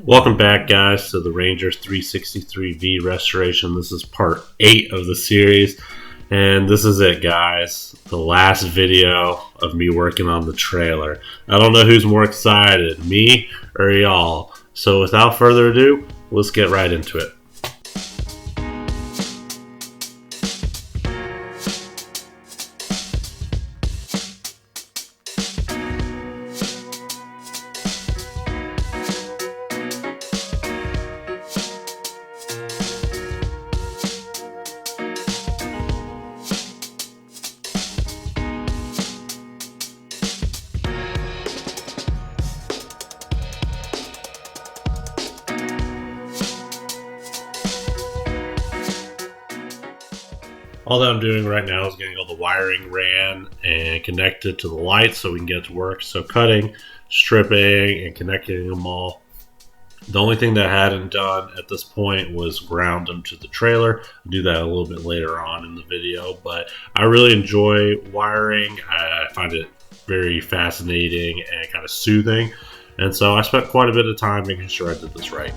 Welcome back, guys, to the Ranger 363V restoration. This is part 8 of the series, and this is it, guys. The last video of me working on the trailer. I don't know who's more excited, me or y'all. So without further ado, let's get right into it. All that I'm doing right now is getting all the wiring ran and connected to the lights so we can get to work. So cutting, stripping, and connecting them all. The only thing that I hadn't done at this point was ground them to the trailer. I'll do that a little bit later on in the video, but I really enjoy wiring. I find it very fascinating and kind of soothing. And so I spent quite a bit of time making sure I did this right.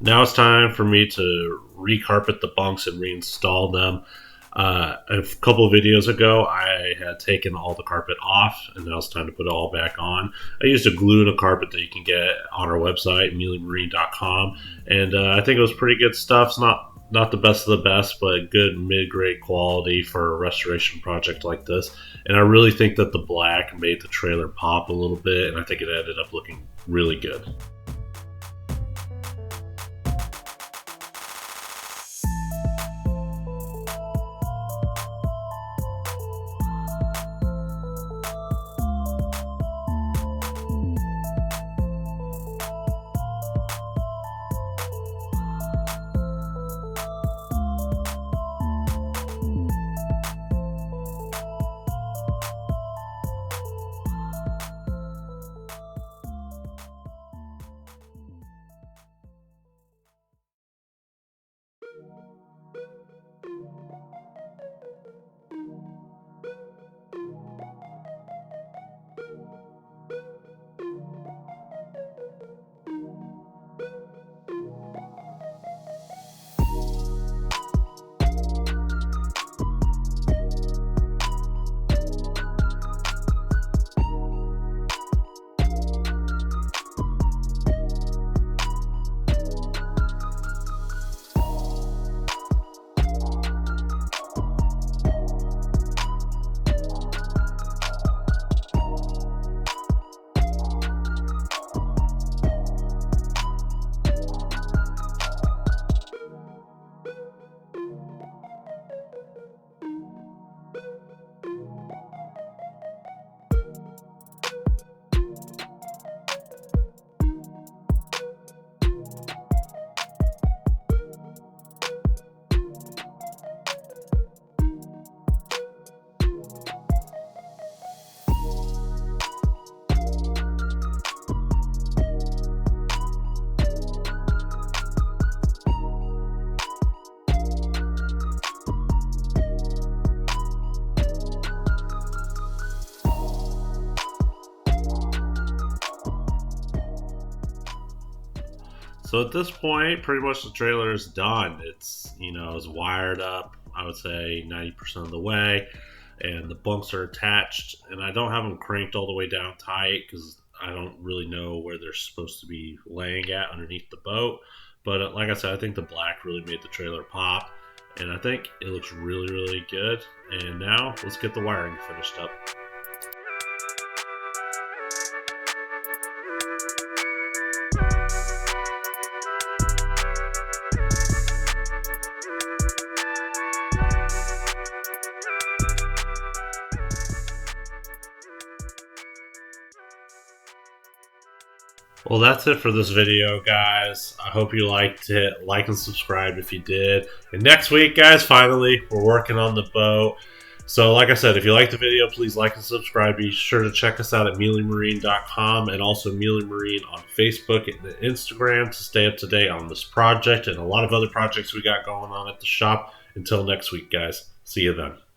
Now it's time for me to recarpet the bunks and reinstall them. A couple of videos ago, I had taken all the carpet off, and now it's time to put it all back on. I used a glue and a carpet that you can get on our website, mealeymarine.com, and I think it was pretty good stuff. It's not the best of the best, but good mid-grade quality for a restoration project like this. And I really think that the black made the trailer pop a little bit, and I think it ended up looking really good. So at this point, pretty much the trailer is done. It's, it's wired up, I would say 90% of the way, and the bunks are attached. And I don't have them cranked all the way down tight because I don't really know where they're supposed to be laying at underneath the boat. But like I said, I think the black really made the trailer pop, and I think it looks really, really good. And now let's get the wiring finished up. Well, that's it for this video, guys. I hope you liked it. Like and subscribe if you did. And next week, guys, finally, we're working on the boat. So, like I said, if you like the video, please like and subscribe. Be sure to check us out at mealymarine.com and also Mealey Marine on Facebook and Instagram to stay up to date on this project and a lot of other projects we got going on at the shop. Until next week, guys. See you then.